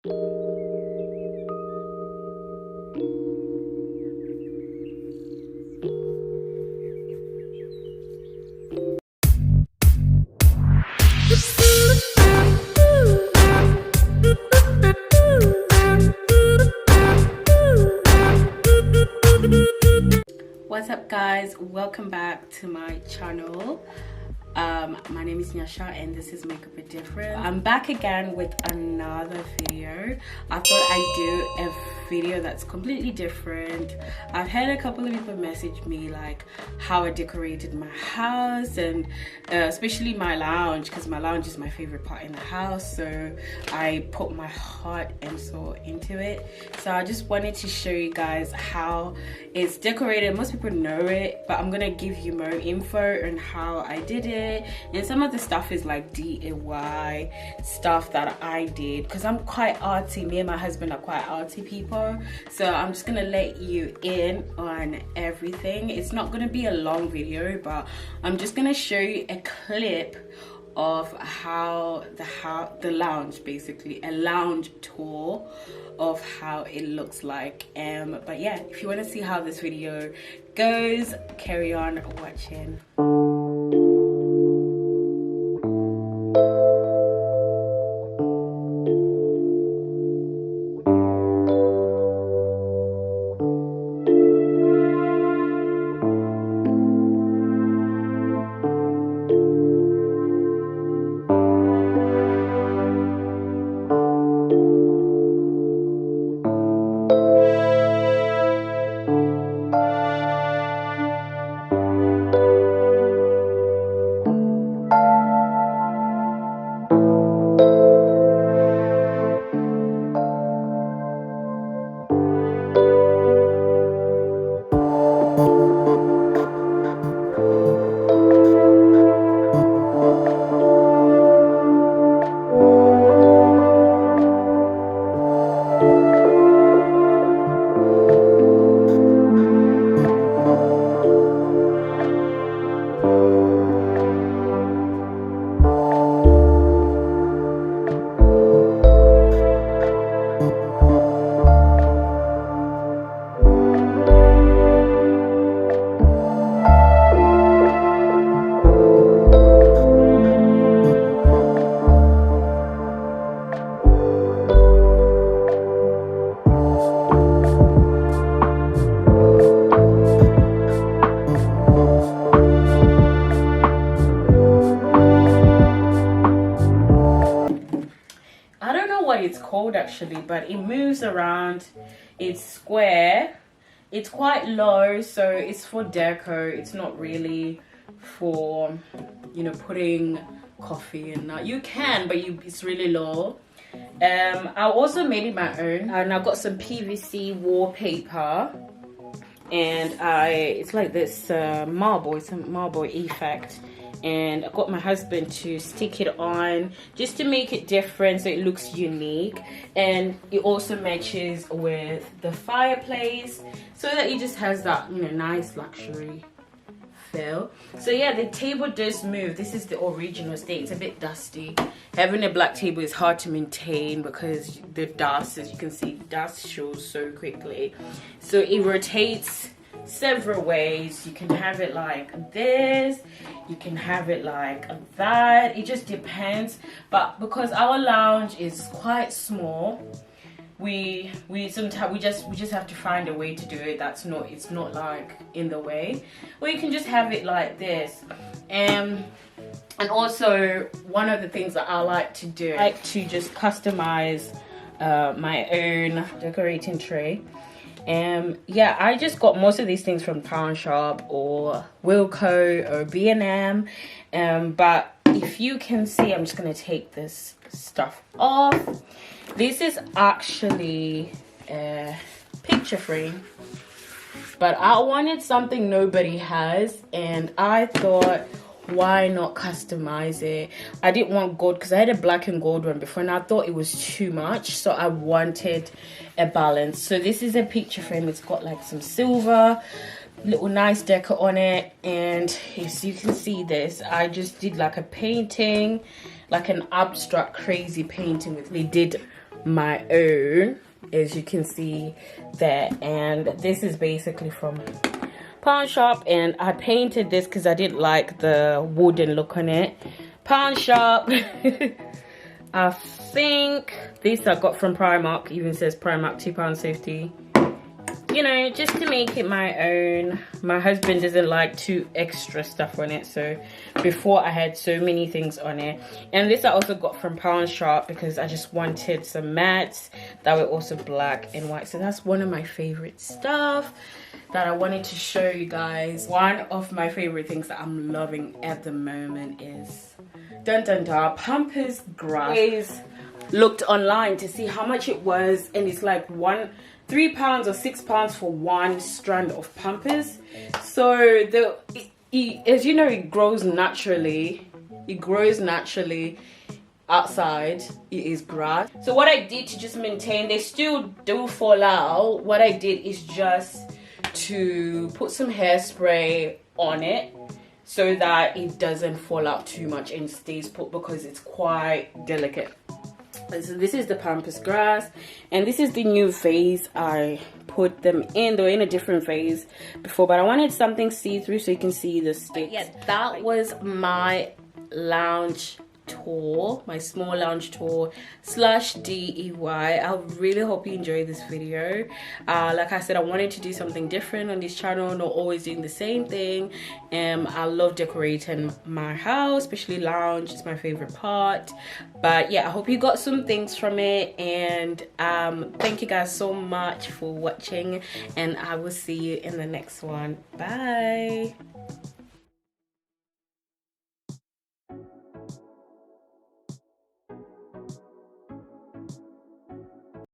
What's up guys, welcome back to my channel. My name is Nyasha and this is Makeup It Different. I'm back again with another video. I thought I'd do a video that's completely different. I've had a couple of people message me like how I decorated my house, and especially my lounge, because my lounge is my favorite part in the house, so I put my heart and soul into it. So I just wanted to show you guys how it's decorated. Most people know it, but I'm gonna give you more info on how I did it, and some of the stuff is like D.I.Y stuff that I did because I'm quite artsy. Me and my husband are quite artsy people, so I'm just gonna let you in on everything. It's not gonna be a long video, but I'm just gonna show you a clip of how the lounge, basically a lounge tour of how it looks like. But yeah, if you want to see how this video goes, carry on watching. It's called actually, but it moves around. It's square, it's quite low, so it's for deco. It's not really for, you know, putting coffee in that. You can, but it's really low. I also made it my own, and I've got some PVC wallpaper, and it's like this marble. It's a marble effect, and I got my husband to stick it on just to make it different so it looks unique, and it also matches with the fireplace so that it just has that, you know, nice luxury feel. So yeah, the table does move. This is the original state. It's a bit dusty. Having a black table is hard to maintain because the dust, as you can see, dust shows so quickly. So it rotates several ways. You can have it like this, you can have it like that. It just depends. But because our lounge is quite small, we sometimes we just have to find a way to do it that's not, it's not like in the way. Or you can just have it like this. And also one of the things that I like to do, I like to just customize my own decorating tray. Yeah, I just got most of these things from Pound Shop or Wilco or B&M, but if you can see, I'm just gonna take this stuff off. This is actually a picture frame, but I wanted something nobody has, and I thought, why not customize it? I didn't want gold because I had a black and gold one before, and I thought it was too much, so I wanted a balance. So this is a picture frame. It's got like some silver, little nice decor on it, and as you can see, this I just did like a painting, like an abstract crazy painting with, they did my own, as you can see there. And this is basically from Pawn Shop, and I painted this because I didn't like the wooden look on it. Pawn Shop. I think this I got from Primark, even says Primark £2.50. You know, just to make it my own. My husband doesn't like too extra stuff on it, so before I had so many things on it. And this I also got from Pawn Shop because I just wanted some mattes that were also black and white. So that's one of my favorite stuff that I wanted to show you guys. One of my favorite things that I'm loving at the moment is dun dun dun, Pampas Grass. Looked online to see how much it was, and it's like £3 or £6 for one strand of Pampers. So as you know, it grows naturally. It grows naturally outside. It is grass. So what I did to just maintain, they still do fall out. What I did is just to put some hairspray on it so that it doesn't fall out too much and stays put, because it's quite delicate. So this is the Pampas Grass, and this is the new vase I put them in. They were in a different vase before, but I wanted something see-through so you can see the sticks. Yeah, that was my lounge tour, my small lounge tour / D.I.Y. I really hope you enjoyed this video. Like I said, I wanted to do something different on this channel, not always doing the same thing. I love decorating my house, especially lounge. It's my favorite part. But yeah, I hope you got some things from it, and thank you guys so much for watching, and I will see you in the next one. Bye.